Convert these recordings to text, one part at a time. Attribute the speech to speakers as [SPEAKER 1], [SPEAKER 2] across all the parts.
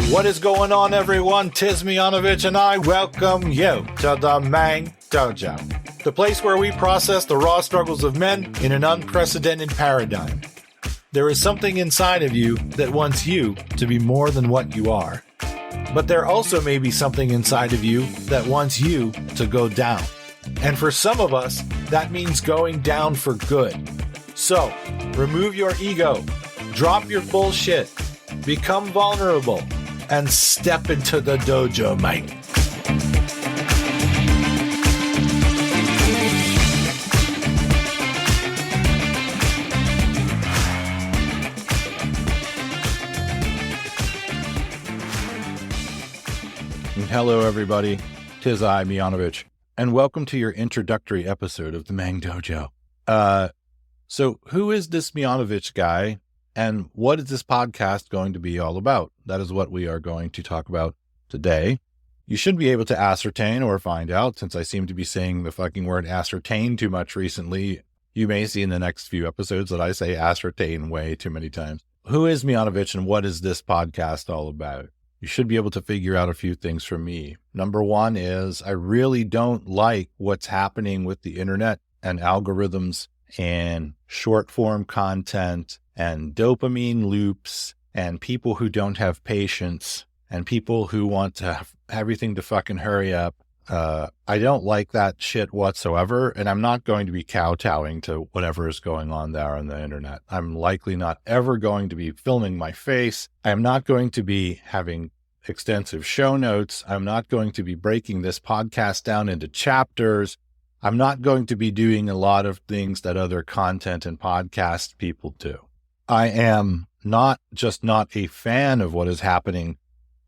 [SPEAKER 1] What is going on, everyone? Tis Miyanovich, and I welcome you to the Mang Dojo, the place where we process the raw struggles of men in an unprecedented paradigm. There is something inside of you that wants you to be more than what you are. But there also may be something inside of you that wants you to go down. And for some of us, that means going down for good. So, remove your ego, drop your bullshit, become vulnerable, and step into the dojo, mate. Hello, everybody. Tis I, Miyanovich, and welcome to your introductory episode of the Mang Dojo. So who is this Miyanovich guy, and what is this podcast going to be all about? That is what we are going to talk about today. You should be able to ascertain or find out, since I seem to be saying the fucking word ascertain too much recently. You may see in the next few episodes that I say ascertain way too many times. Who is Miyanovich, and what is this podcast all about? You should be able to figure out a few things from me. Number one is I really don't like what's happening with the internet and algorithms and short form content and dopamine loops and people who don't have patience and people who want to have everything to fucking hurry up. I don't like that shit whatsoever, and I'm not going to be kowtowing to whatever is going on there on the internet. I'm likely not ever going to be filming my face. I'm not going to be having extensive show notes. I'm not going to be breaking this podcast down into chapters. I'm not going to be doing a lot of things that other content and podcast people do. I am not a fan of what is happening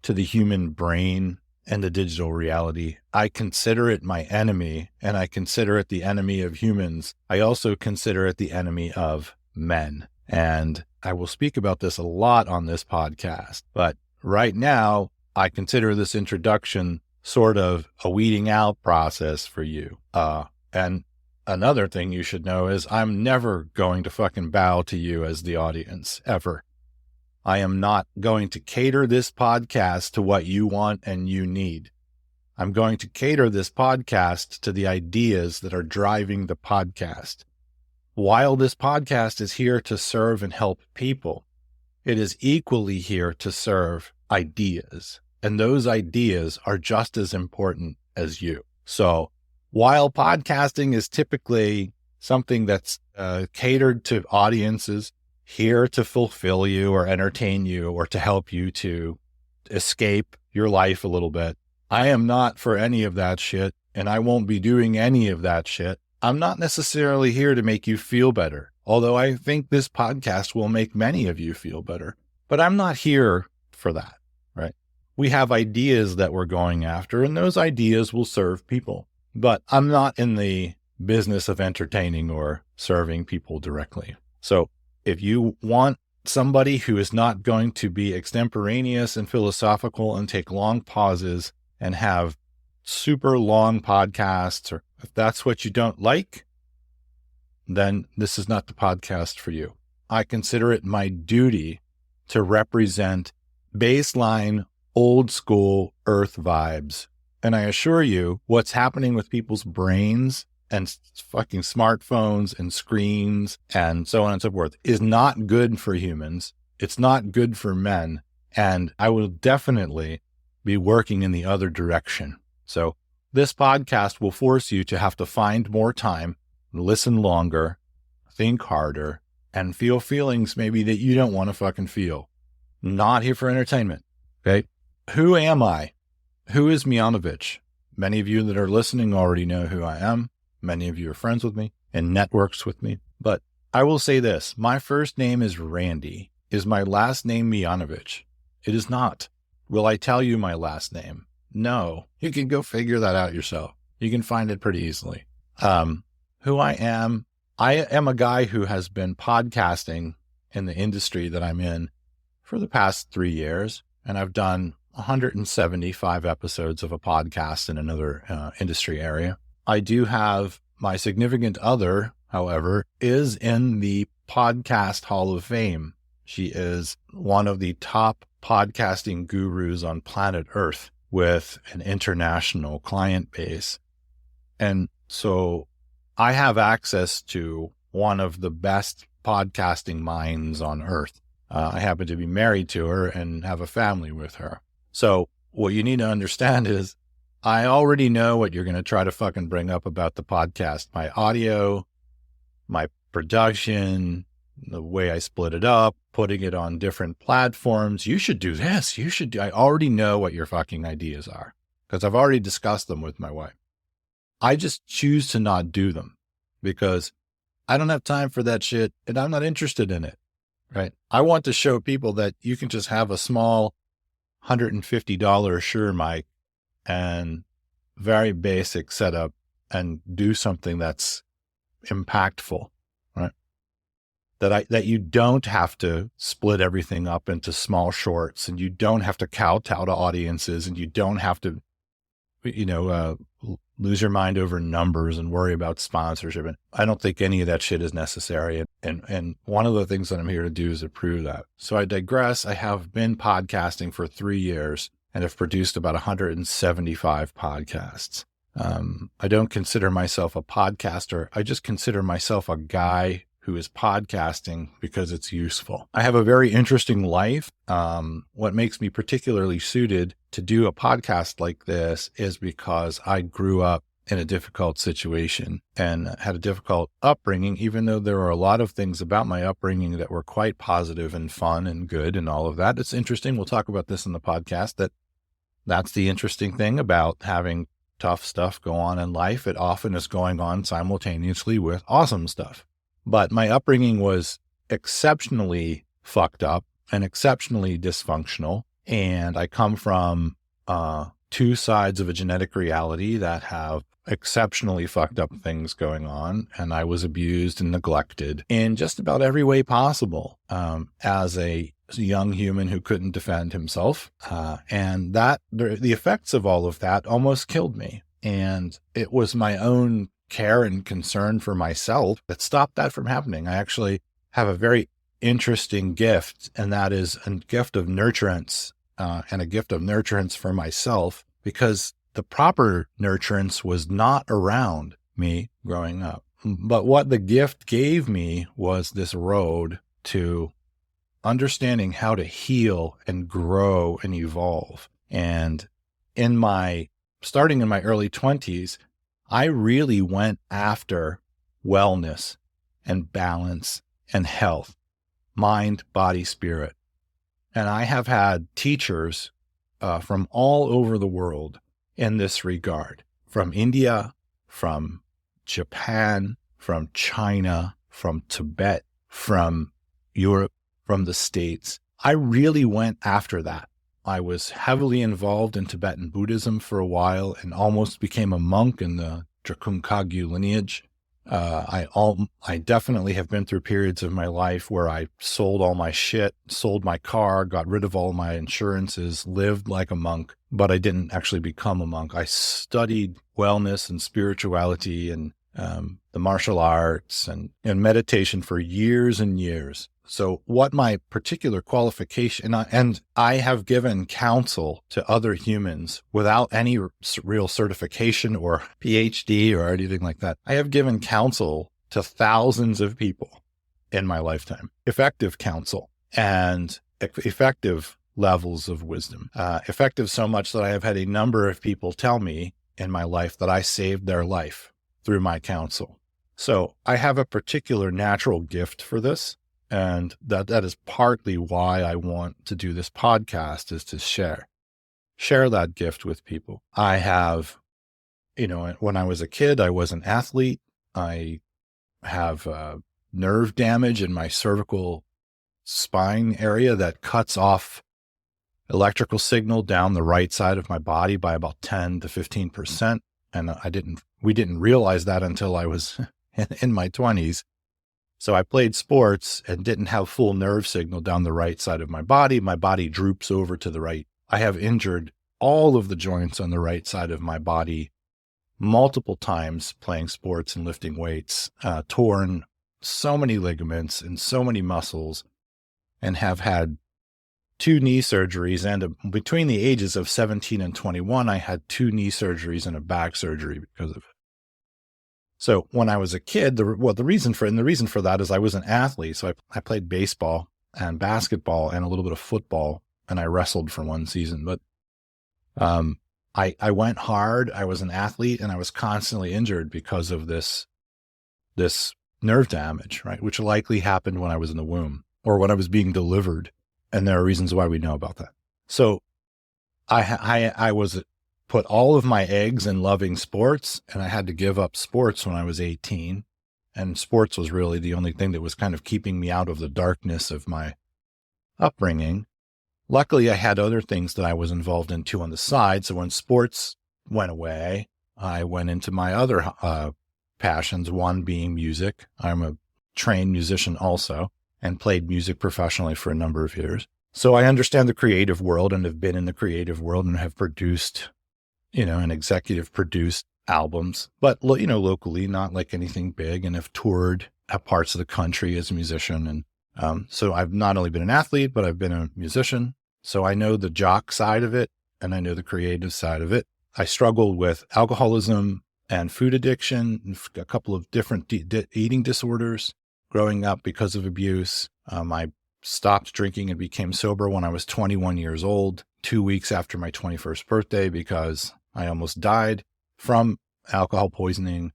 [SPEAKER 1] to the human brain and the digital reality. I consider it my enemy, and I consider it the enemy of humans. I also consider it the enemy of men. And I will speak about this a lot on this podcast. But right now, I consider this introduction sort of a weeding out process for you. And another thing you should know is I'm never going to fucking bow to you as the audience, ever. I am not going to cater this podcast to what you want and you need. I'm going to cater this podcast to the ideas that are driving the podcast. While this podcast is here to serve and help people, it is equally here to serve ideas. And those ideas are just as important as you. So while podcasting is typically something that's catered to audiences, here to fulfill you or entertain you or to help you to escape your life a little bit, I am not for any of that shit, and I won't be doing any of that shit. I'm not necessarily here to make you feel better, although I think this podcast will make many of you feel better. But I'm not here for that, right? We have ideas that we're going after, and those ideas will serve people. But I'm not in the business of entertaining or serving people directly. So if you want somebody who is not going to be extemporaneous and philosophical and take long pauses and have super long podcasts, or if that's what you don't like, then this is not the podcast for you. I consider it my duty to represent baseline, old school earth vibes. And I assure you, what's happening with people's brains and fucking smartphones and screens and so on and so forth is not good for humans. It's not good for men. And I will definitely be working in the other direction. So this podcast will force you to have to find more time, listen longer, think harder, and feel feelings maybe that you don't want to fucking feel. Not here for entertainment. Okay. Who am I? Who is Miyanovich? Many of you that are listening already know who I am. Many of you are friends with me and networks with me. But I will say this. My first name is Randy. Is my last name Miyanovich? It is not. Will I tell you my last name? No. You can go figure that out yourself. You can find it pretty easily. Who I am a guy who has been podcasting in the industry that I'm in for the past 3 years. And I've done 175 episodes of a podcast in another industry area. I do have my significant other, however, is in the Podcast Hall of Fame. She is one of the top podcasting gurus on planet Earth with an international client base. And so I have access to one of the best podcasting minds on earth. I happen to be married to her and have a family with her. So what you need to understand is I already know what you're going to try to fucking bring up about the podcast. My audio, my production, the way I split it up, putting it on different platforms. You should do this. I already know what your fucking ideas are because I've already discussed them with my wife. I just choose to not do them because I don't have time for that shit and I'm not interested in it, right? I want to show people that you can just have a small $150 Shure mic and very basic setup and do something that's impactful, right? That you don't have to split everything up into small shorts and you don't have to kowtow to audiences and you don't have to, lose your mind over numbers and worry about sponsorship. And I don't think any of that shit is necessary. And one of the things that I'm here to do is to prove that. So I digress. I have been podcasting for 3 years and have produced about 175 podcasts. I don't consider myself a podcaster. I just consider myself a guy who is podcasting because it's useful. I have a very interesting life. What makes me particularly suited to do a podcast like this is because I grew up in a difficult situation and had a difficult upbringing, even though there were a lot of things about my upbringing that were quite positive and fun and good and all of that. It's interesting. We'll talk about this in the podcast. That's the interesting thing about having tough stuff go on in life. It often is going on simultaneously with awesome stuff. But my upbringing was exceptionally fucked up and exceptionally dysfunctional. And I come from two sides of a genetic reality that have exceptionally fucked up things going on. And I was abused and neglected in just about every way possible as a young human who couldn't defend himself. And the effects of all of that almost killed me. And it was my own care and concern for myself that stopped that from happening. I actually have a very interesting gift, and that is a gift of nurturance and a gift of nurturance for myself because the proper nurturance was not around me growing up. But what the gift gave me was this road to understanding how to heal and grow and evolve. And starting in my early 20s, I really went after wellness and balance and health, mind, body, spirit. And I have had teachers from all over the world in this regard, from India, from Japan, from China, from Tibet, from Europe, from the States. I really went after that. I was heavily involved in Tibetan Buddhism for a while and almost became a monk in the Dracung Kagyu lineage. I definitely have been through periods of my life where I sold all my shit, sold my car, got rid of all my insurances, lived like a monk, but I didn't actually become a monk. I studied wellness and spirituality and the martial arts and meditation for years and years. So what my particular qualification, and I have given counsel to other humans without any real certification or PhD or anything like that. I have given counsel to thousands of people in my lifetime, effective counsel and effective levels of wisdom, effective so much that I have had a number of people tell me in my life that I saved their life through my counsel. So I have a particular natural gift for this. And that is partly why I want to do this podcast, is to share that gift with people. I have, when I was a kid, I was an athlete. I have nerve damage in my cervical spine area that cuts off electrical signal down the right side of my body by about 10 to 15%. And we didn't realize that until I was in my 20s. So I played sports and didn't have full nerve signal down the right side of my body. My body droops over to the right. I have injured all of the joints on the right side of my body multiple times playing sports and lifting weights, torn so many ligaments and so many muscles, and have had 2 knee surgeries, and between the ages of 17 and 21, I had 2 knee surgeries and a back surgery because of it. So when I was a kid, the reason for that is I was an athlete. So I played baseball and basketball and a little bit of football, and I wrestled for 1 season. But I went hard. I was an athlete, and I was constantly injured because of this nerve damage, right? Which likely happened when I was in the womb or when I was being delivered. And there are reasons why we know about that. So I was put all of my eggs in loving sports, and I had to give up sports when I was 18. And sports was really the only thing that was kind of keeping me out of the darkness of my upbringing. Luckily, I had other things that I was involved in too on the side. So when sports went away, I went into my other passions, one being music. I'm a trained musician also, and played music professionally for a number of years. So I understand the creative world and have been in the creative world and have produced, and executive produced albums, but, locally, not like anything big, and have toured parts of the country as a musician. And so I've not only been an athlete, but I've been a musician. So I know the jock side of it, and I know the creative side of it. I struggled with alcoholism and food addiction, a couple of different eating disorders growing up because of abuse. I stopped drinking and became sober when I was 21 years old, 2 weeks after my 21st birthday, because I almost died from alcohol poisoning.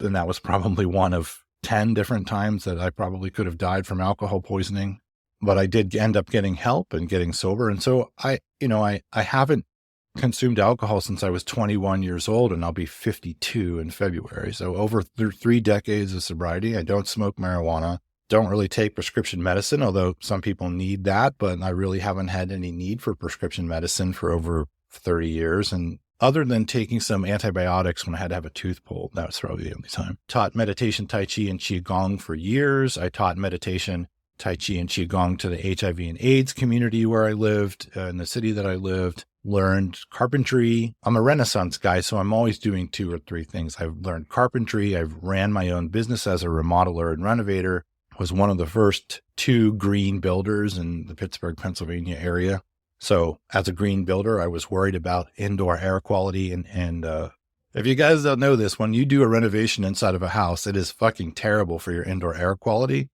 [SPEAKER 1] And that was probably one of 10 different times that I probably could have died from alcohol poisoning. But I did end up getting help and getting sober. And so I haven't consumed alcohol since I was 21 years old, and I'll be 52 in February. So over 3 decades of sobriety. I don't smoke marijuana, don't really take prescription medicine, although some people need that, but I really haven't had any need for prescription medicine for over 30 years. And other than taking some antibiotics when I had to have a tooth pulled, that was probably the only time. Taught meditation, Tai Chi, and Qigong for years. I taught meditation, Tai Chi, and Qigong to the HIV and AIDS community where I lived, in the city that I lived. Learned carpentry. I'm a Renaissance guy, so I'm always doing 2 or 3 things. I've learned carpentry. I've ran my own business as a remodeler and renovator. Was one of the first 2 green builders in the Pittsburgh, Pennsylvania area. So as a green builder, I was worried about indoor air quality. And if you guys don't know this, when you do a renovation inside of a house, it is fucking terrible for your indoor air quality.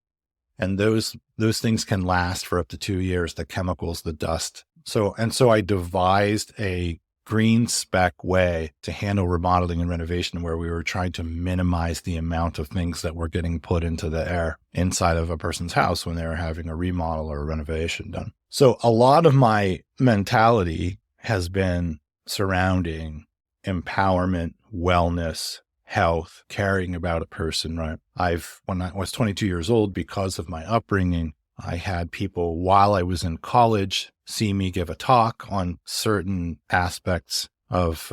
[SPEAKER 1] And those things can last for up to 2 years, the chemicals, the dust. So I devised a green spec way to handle remodeling and renovation, where we were trying to minimize the amount of things that were getting put into the air inside of a person's house when they were having a remodel or a renovation done. So a lot of my mentality has been surrounding empowerment, wellness, health, caring about a person, right? When I was 22 years old, because of my upbringing, I had people while I was in college see me give a talk on certain aspects of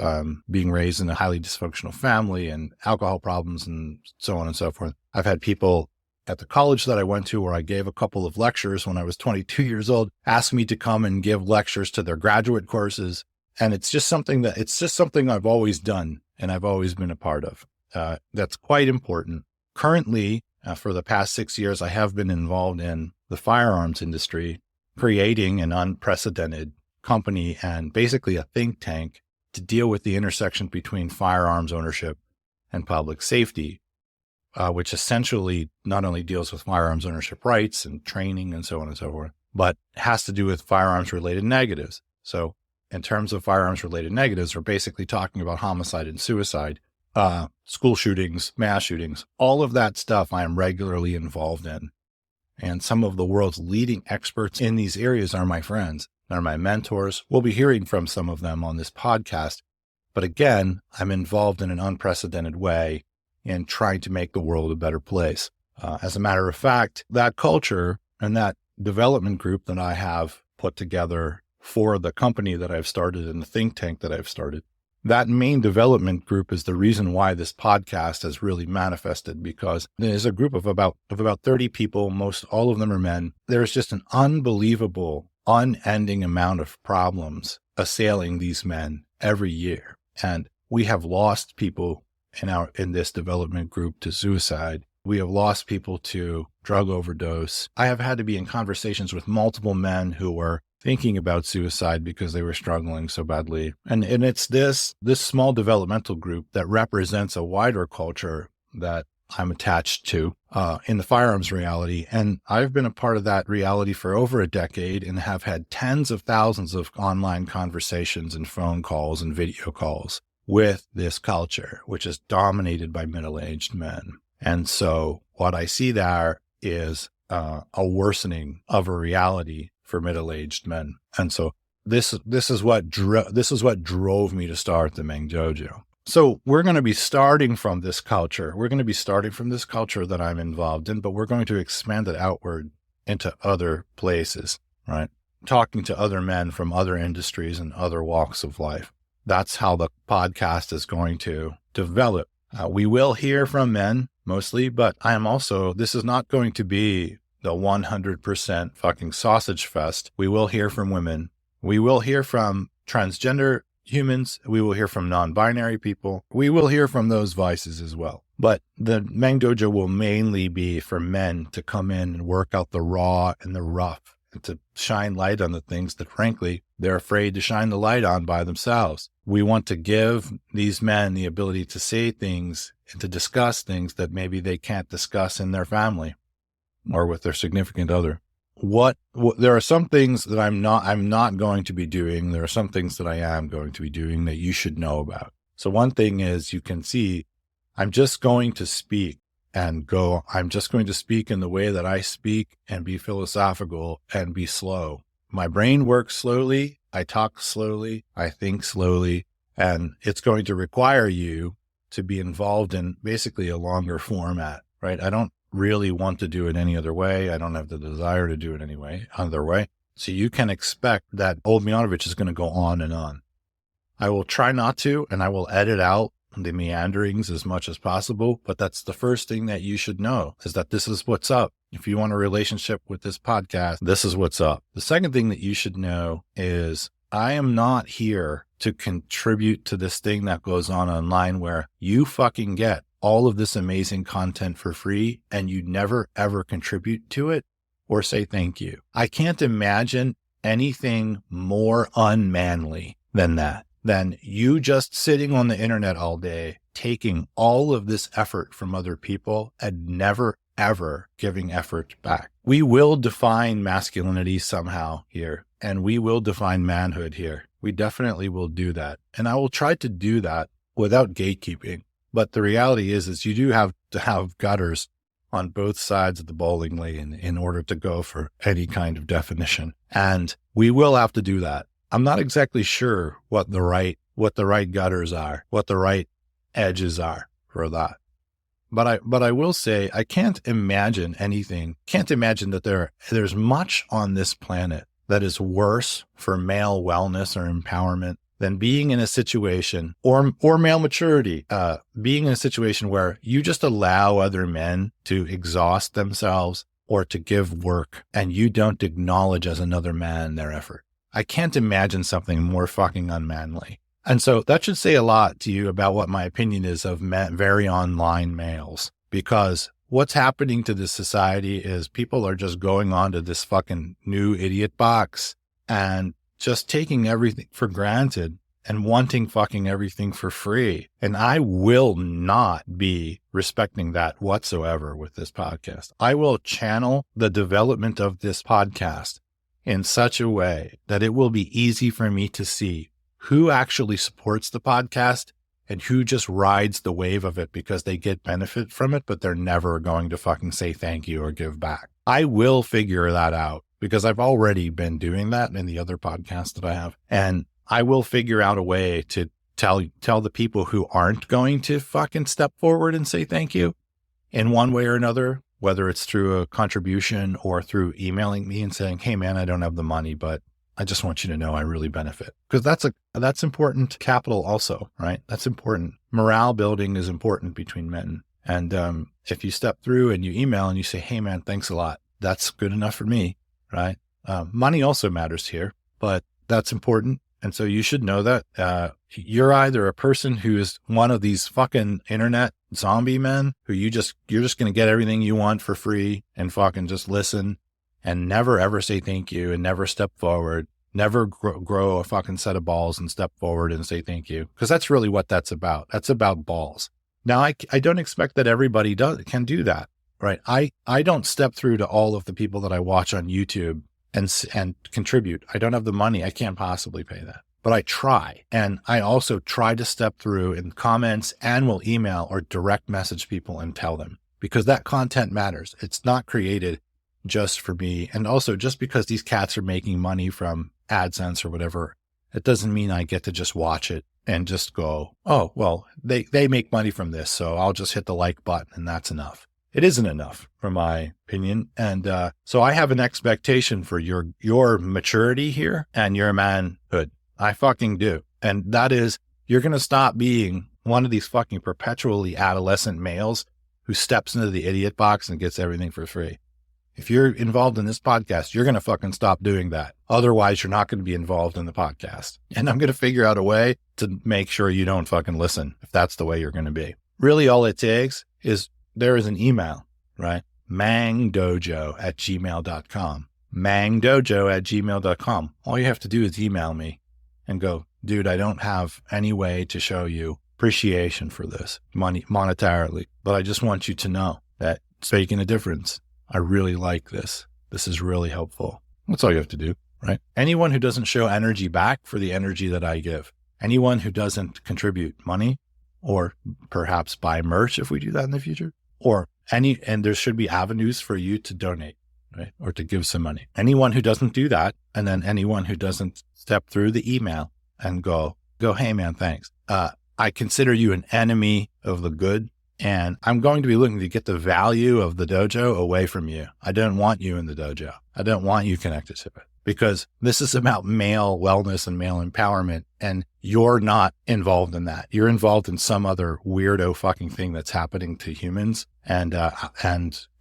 [SPEAKER 1] being raised in a highly dysfunctional family and alcohol problems and so on and so forth. I've had people at the college that I went to, where I gave a couple of lectures when I was 22 years old, ask me to come and give lectures to their graduate courses. And it's just something I've always done and I've always been a part of. That's quite important. Currently, for the past 6 years, I have been involved in the firearms industry, creating an unprecedented company and basically a think tank to deal with the intersection between firearms ownership and public safety, which essentially not only deals with firearms ownership rights and training and so on and so forth, but has to do with firearms related negatives. So in terms of firearms related negatives, we're basically talking about homicide and suicide, school shootings, mass shootings, all of that stuff I am regularly involved in. And some of the world's leading experts in these areas are my friends, they're my mentors. We'll be hearing from some of them on this podcast. But again, I'm involved in an unprecedented way in trying to make the world a better place. As a matter of fact, that culture and that development group that I have put together for the company that I've started and the think tank that I've started, that main development group is the reason why this podcast has really manifested, because there's a group of about 30 people. Most all of them are men. There's just an unbelievable, unending amount of problems assailing these men every year. And we have lost people in this development group to suicide. We have lost people to drug overdose. I have had to be in conversations with multiple men who were thinking about suicide because they were struggling so badly. And it's this small developmental group that represents a wider culture that I'm attached to in the firearms reality. And I've been a part of that reality for over a decade and have had tens of thousands of online conversations and phone calls and video calls with this culture, which is dominated by middle-aged men. And so what I see there is a worsening of a reality for middle-aged men. And so this is what drove me to start the Meng Dojo. So we're going to be starting from this culture. We're going to be starting from this culture that I'm involved in, but we're going to expand it outward into other places, right? Talking to other men from other industries and other walks of life. That's how the podcast is going to develop. We will hear from men mostly, but this is not going to be the 100% fucking sausage fest. We will hear from women. We will hear from transgender humans. We will hear from non-binary people. We will hear from those vices as well. But the Meng Dojo will mainly be for men to come in and work out the raw and the rough and to shine light on the things that, frankly, they're afraid to shine the light on by themselves. We want to give these men the ability to say things and to discuss things that maybe they can't discuss in their family or with their significant other. There are some things that I'm not going to be doing. There are some things that I am going to be doing that you should know about. So one thing is, you can see, I'm just going to speak and go. I'm just going to speak in the way that I speak and be philosophical and be slow. My brain works slowly. I talk slowly. I think slowly. And it's going to require you to be involved in basically a longer format, right? I don't really want to do it any other way. I don't have the desire to do it any other way. So you can expect that old Miyanovich is going to go on and on. I will try not to, and I will edit out the meanderings as much as possible. But that's the first thing that you should know, is that this is what's up. If you want a relationship with this podcast, this is what's up. The second thing that you should know is I am not here to contribute to this thing that goes on online where you fucking get all of this amazing content for free and you never ever contribute to it or say thank you. I can't imagine anything more unmanly than that, than you just sitting on the internet all day, taking all of this effort from other people and never ever giving effort back. We will define masculinity somehow here, and we will define manhood here. We definitely will do that. And I will try to do that without gatekeeping. But the reality is you do have to have gutters on both sides of the bowling lane in order to go for any kind of definition. And we will have to do that. I'm not exactly sure what the right gutters are, what the right edges are for that. But I will say, I can't imagine that there's much on this planet that is worse for male wellness or empowerment than being in a situation or male maturity, being in a situation where you just allow other men to exhaust themselves or to give work and you don't acknowledge as another man their effort. I can't imagine something more fucking unmanly. And so that should say a lot to you about what my opinion is of very online males, because what's happening to this society is people are just going on to this fucking new idiot box and just taking everything for granted and wanting fucking everything for free. And I will not be respecting that whatsoever with this podcast. I will channel the development of this podcast in such a way that it will be easy for me to see who actually supports the podcast and who just rides the wave of it because they get benefit from it, but they're never going to fucking say thank you or give back. I will figure that out because I've already been doing that in the other podcasts that I have. And I will figure out a way to tell the people who aren't going to fucking step forward and say thank you in one way or another, whether it's through a contribution or through emailing me and saying, hey man, I don't have the money, but I just want you to know I really benefit. Because that's important capital also, right? That's important. Morale building is important between men. And if you step through and you email and you say, hey man, thanks a lot, that's good enough for me, right? Money also matters here, but that's important. And so you should know that you're either a person who is one of these fucking internet zombie men who you're just going to get everything you want for free and fucking just listen and never ever say thank you and never step forward. Never grow a fucking set of balls and step forward and say thank you. Because that's really what that's about. That's about balls. Now, I don't expect that everybody can do that, right? I don't step through to all of the people that I watch on YouTube and contribute. I don't have the money. I can't possibly pay that. But I try. And I also try to step through in comments and will email or direct message people and tell them, because that content matters. It's not created just for me. And also, just because these cats are making money from AdSense or whatever, it doesn't mean I get to just watch it and just go, oh, well, they make money from this, so I'll just hit the like button and that's enough. It isn't enough, from my opinion. And so I have an expectation for your maturity here and your manhood. I fucking do. And that is, you're going to stop being one of these fucking perpetually adolescent males who steps into the idiot box and gets everything for free. If you're involved in this podcast, you're going to fucking stop doing that. Otherwise, you're not going to be involved in the podcast. And I'm going to figure out a way to make sure you don't fucking listen if that's the way you're going to be. Really, all it takes is there is an email, right? mangdojo@gmail.com. mangdojo@gmail.com. All you have to do is email me and go, dude, I don't have any way to show you appreciation for this monetarily, but I just want you to know that it's making a difference. I really like this. This is really helpful. That's all you have to do, right? Anyone who doesn't show energy back for the energy that I give, anyone who doesn't contribute money or perhaps buy merch if we do that in the future, and there should be avenues for you to donate, right? Or to give some money. Anyone who doesn't do that, and then anyone who doesn't step through the email and go, hey man, thanks. I consider you an enemy of the good. And I'm going to be looking to get the value of the dojo away from you. I don't want you in the dojo. I don't want you connected to it, because this is about male wellness and male empowerment. And you're not involved in that. You're involved in some other weirdo fucking thing that's happening to humans. And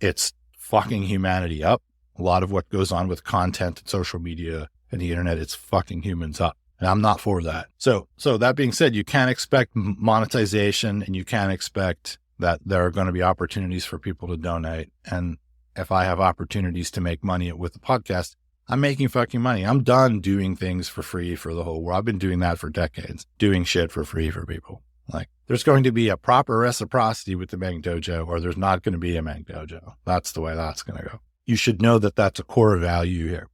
[SPEAKER 1] it's fucking humanity up. A lot of what goes on with content and social media and the internet, it's fucking humans up. And I'm not for that. So that being said, you can't expect monetization, and you can't expect that there are going to be opportunities for people to donate. And if I have opportunities to make money with the podcast, I'm making fucking money. I'm done doing things for free for the whole world. I've been doing that for decades, doing shit for free for people. Like, there's going to be a proper reciprocity with the Mang Dojo, or there's not going to be a Mang Dojo. That's the way that's going to go. You should know that that's a core value here.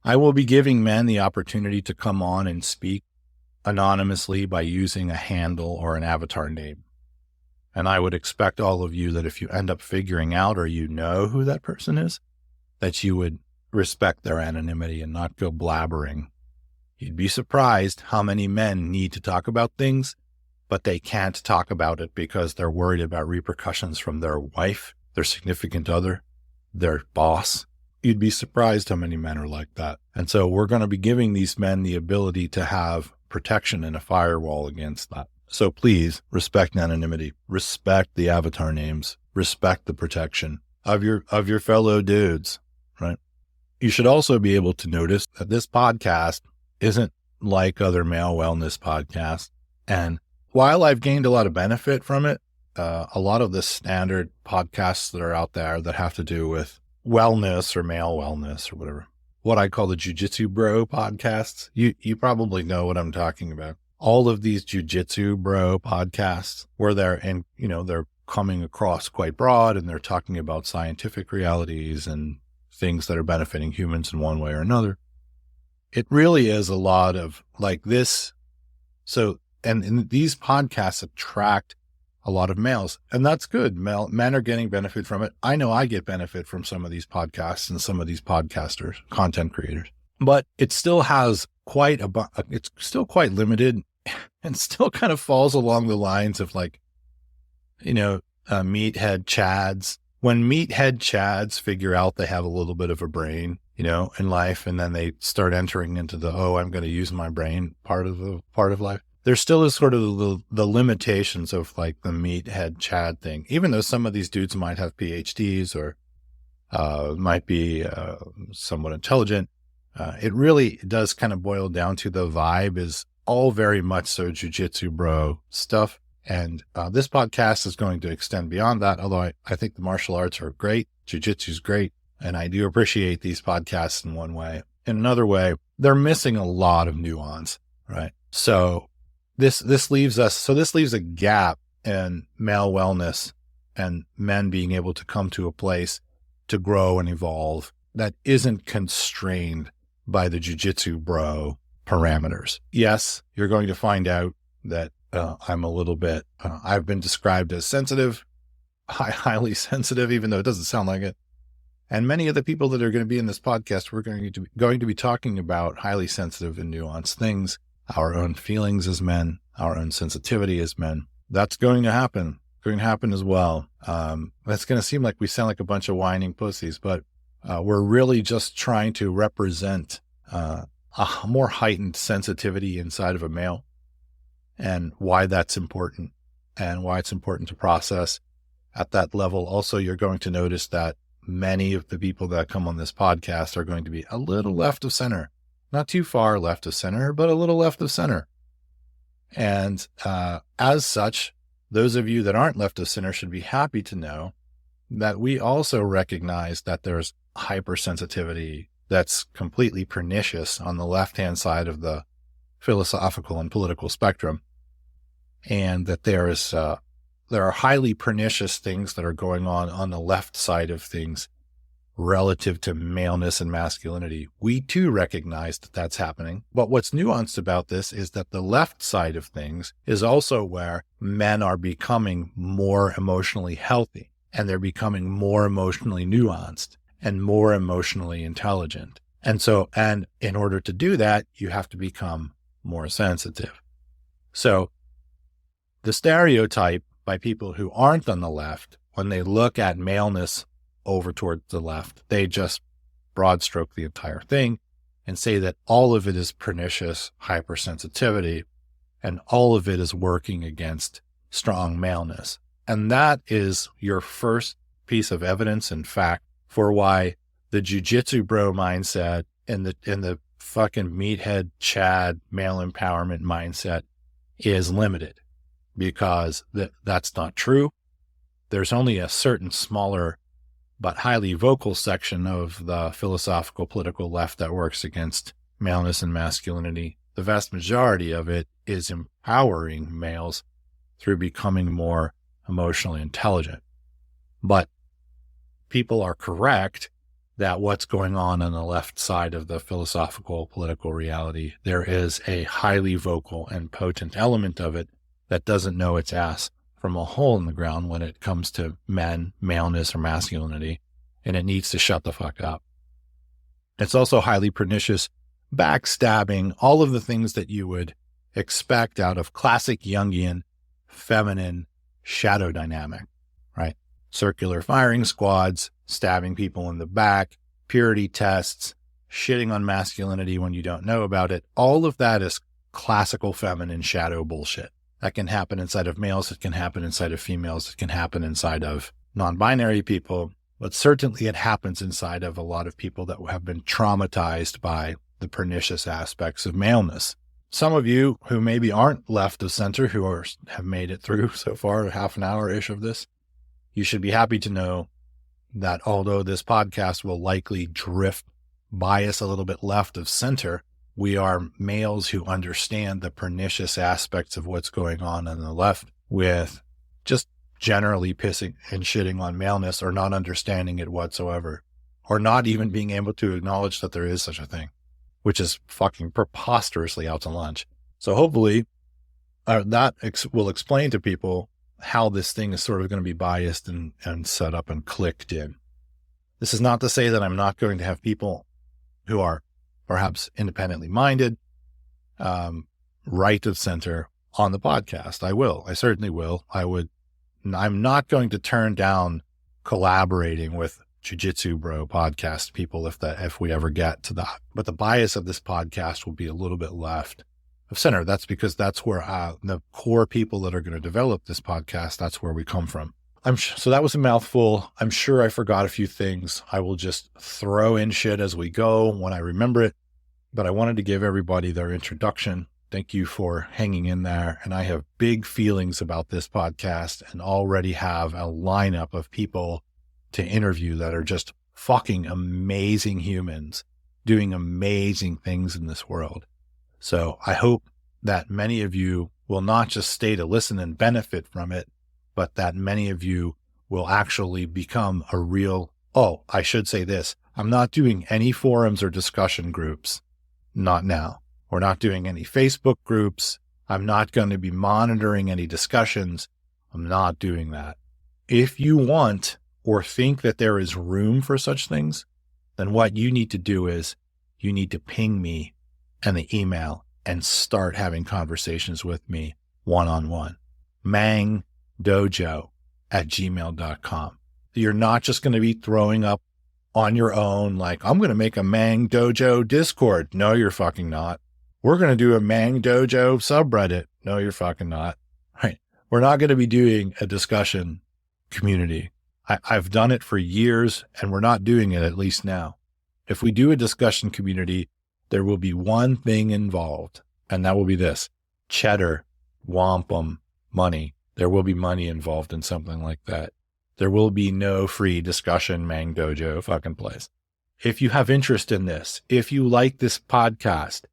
[SPEAKER 1] I will be giving men the opportunity to come on and speak anonymously by using a handle or an avatar name. And I would expect all of you that if you end up figuring out, or you know who that person is, that you would respect their anonymity and not go blabbering. You'd be surprised how many men need to talk about things, but they can't talk about it because they're worried about repercussions from their wife, their significant other, their boss. You'd be surprised how many men are like that. And so we're going to be giving these men the ability to have protection and a firewall against that. So please respect anonymity, respect the avatar names, respect the protection of your fellow dudes, right? You should also be able to notice that this podcast isn't like other male wellness podcasts. And while I've gained a lot of benefit from it, a lot of the standard podcasts that are out there that have to do with wellness or male wellness or whatever, what I call the jujitsu bro podcasts. You probably know what I'm talking about. All of these jujitsu bro podcasts where they're coming across quite broad, and they're talking about scientific realities and things that are benefiting humans in one way or another. It really is a lot of like this. So, and these podcasts attract a lot of males, and that's good. Men are getting benefit from it. I know I get benefit from some of these podcasts and some of these podcasters, content creators, but it still has it's still quite limited, and still kind of falls along the lines of like, meathead chads. When meathead chads figure out they have a little bit of a brain, in life, and then they start entering into the, I'm going to use my brain part of life. There still is sort of the limitations of like the meathead chad thing, even though some of these dudes might have PhDs or might be somewhat intelligent. It really does kind of boil down to the vibe is all very much so jujitsu bro stuff. And this podcast is going to extend beyond that, although I think the martial arts are great. Jiu-jitsu is great. And I do appreciate these podcasts in one way. in another way, they're missing a lot of nuance, right? So this leaves a gap in male wellness and men being able to come to a place to grow and evolve that isn't constrained by the jiu-jitsu bro parameters. Yes, you're going to find out that I'm a little bit, I've been described as sensitive, highly sensitive, even though it doesn't sound like it. And many of the people that are going to be in this podcast, we're going to be talking about highly sensitive and nuanced things, our own feelings as men, our own sensitivity as men. That's going to happen as well. That's going to seem like we sound like a bunch of whining pussies, but we're really just trying to represent a more heightened sensitivity inside of a male and why that's important and why it's important to process at that level. Also, you're going to notice that many of the people that come on this podcast are going to be a little left of center, not too far left of center, but a little left of center. And as such, those of you that aren't left of center should be happy to know that we also recognize that there's hypersensitivity that's completely pernicious on the left-hand side of the philosophical and political spectrum, and that there are highly pernicious things that are going on the left side of things relative to maleness and masculinity. We too recognize that that's happening. But what's nuanced about this is that the left side of things is also where men are becoming more emotionally healthy, and they're becoming more emotionally nuanced and more emotionally intelligent. And in order to do that, you have to become more sensitive. So the stereotype by people who aren't on the left, when they look at maleness over towards the left, they just broad stroke the entire thing and say that all of it is pernicious hypersensitivity and all of it is working against strong maleness. And that is your first piece of evidence and fact for why the jiu-jitsu bro mindset and the fucking meathead Chad male empowerment mindset is limited, because that's not true. There's only a certain smaller but highly vocal section of the philosophical political left that works against maleness and masculinity. The vast majority of it is empowering males through becoming more emotionally intelligent. But people are correct that what's going on the left side of the philosophical political reality, there is a highly vocal and potent element of it that doesn't know its ass from a hole in the ground when it comes to men, maleness, or masculinity, and it needs to shut the fuck up. It's also highly pernicious, backstabbing, all of the things that you would expect out of classic Jungian feminine shadow dynamic, right? Circular firing squads, stabbing people in the back, purity tests, shitting on masculinity when you don't know about it. All of that is classical feminine shadow bullshit. That can happen inside of males. It can happen inside of females. It can happen inside of non-binary people, but certainly it happens inside of a lot of people that have been traumatized by the pernicious aspects of maleness. Some of you who maybe aren't left of center, who have made it through so far, half an hour-ish of this, you should be happy to know that although this podcast will likely bias a little bit left of center, we are males who understand the pernicious aspects of what's going on the left with just generally pissing and shitting on maleness or not understanding it whatsoever, or not even being able to acknowledge that there is such a thing, which is fucking preposterously out to lunch. So hopefully that will explain to people how this thing is sort of going to be biased and set up and clicked in. This is not to say that I'm not going to have people who are perhaps independently minded, right of center on the podcast. I certainly will. I'm not going to turn down collaborating with Jiu-Jitsu Bro podcast people if we ever get to that. But the bias of this podcast will be a little bit left of center. That's because that's where the core people that are going to develop this podcast, that's where we come from. So that was a mouthful. I'm sure I forgot a few things. I will just throw in shit as we go when I remember it. But I wanted to give everybody their introduction. Thank you for hanging in there. And I have big feelings about this podcast and already have a lineup of people to interview that are just fucking amazing humans doing amazing things in this world. So I hope that many of you will not just stay to listen and benefit from it, but that many of you will actually become a real, oh, I should say this. I'm not doing any forums or discussion groups. Not now. We're not doing any Facebook groups. I'm not going to be monitoring any discussions. I'm not doing that. If you want or think that there is room for such things, then what you need to do is you need to ping me and the email and start having conversations with me one-on-one. mangdojo@gmail.com. You're not just going to be throwing up on your own, like, I'm going to make a Mang Dojo Discord. No, you're fucking not. We're going to do a Mang Dojo subreddit. No, you're fucking not. Right? We're not going to be doing a discussion community. I've done it for years, and we're not doing it, at least now. If we do a discussion community, there will be one thing involved, and that will be this: cheddar, wampum, money. There will be money involved in something like that. There will be no free discussion Mang Dojo fucking place. If you have interest in this, if you like this podcast,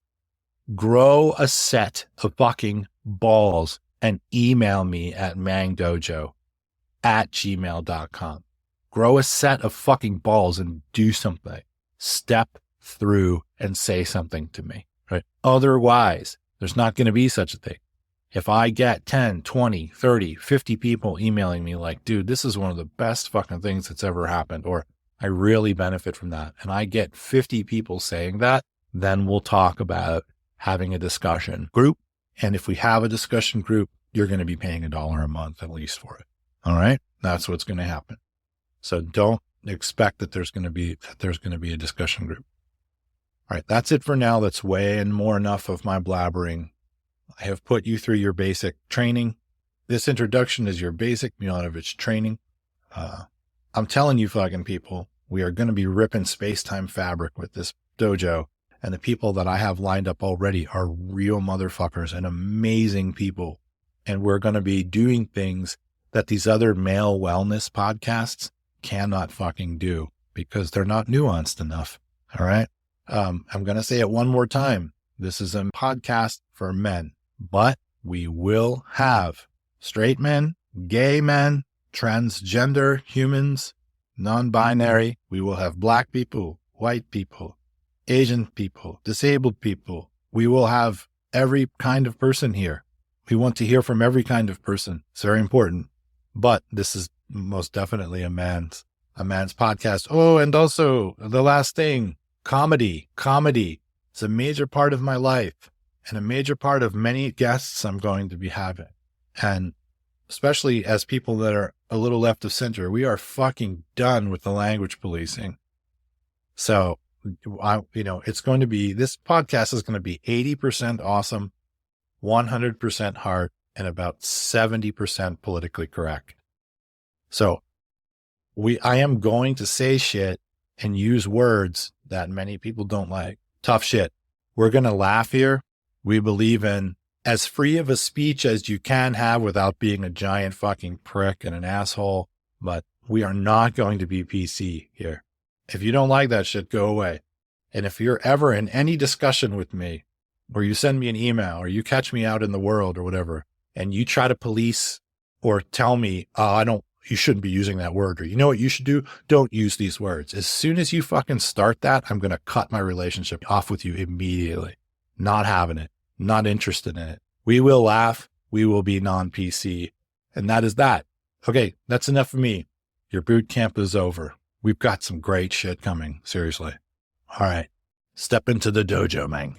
[SPEAKER 1] grow a set of fucking balls and email me at mangdojo@gmail.com. Grow a set of fucking balls and do something. Step through and say something to me, right? Otherwise, there's not going to be such a thing. If I get 10, 20, 30, 50 people emailing me like, dude, this is one of the best fucking things that's ever happened, or I really benefit from that, and I get 50 people saying that, then we'll talk about having a discussion group. And if we have a discussion group, you're going to be paying $1 a month at least for it. All right. That's what's going to happen. So don't expect that there's going to be a discussion group. All right. That's it for now. That's way and more enough of my blabbering. I have put you through your basic training. This introduction is your basic Miyanovich training. I'm telling you fucking people, we are going to be ripping space-time fabric with this dojo. And the people that I have lined up already are real motherfuckers and amazing people. And we're going to be doing things that these other male wellness podcasts cannot fucking do because they're not nuanced enough. All right. I'm going to say it one more time. This is a podcast for men, but we will have straight men, gay men, transgender humans, non-binary. We will have black people, white people, Asian people, disabled people. We will have every kind of person here. We want to hear from every kind of person. It's very important. But this is most definitely a man's podcast. Oh, and also the last thing, comedy. It's a major part of my life and a major part of many guests I'm going to be having. And especially as people that are a little left of center, we are fucking done with the language policing. So, it's going to be, this podcast is going to be 80% awesome, 100% heart, and about 70% politically correct. So I am going to say shit and use words that many people don't like. Tough shit. We're going to laugh here. We believe in as free of a speech as you can have without being a giant fucking prick and an asshole. But we are not going to be PC here. If you don't like that shit, go away. And if you're ever in any discussion with me, or you send me an email, or you catch me out in the world or whatever, and you try to police or tell me, you shouldn't be using that word, or you know what you should do? Don't use these words. As soon as you fucking start that, I'm going to cut my relationship off with you immediately. Not having it. Not interested in it. We will laugh. We will be non-PC. And that is that. Okay, that's enough for me. Your boot camp is over. We've got some great shit coming. Seriously. All right. Step into the dojo, man.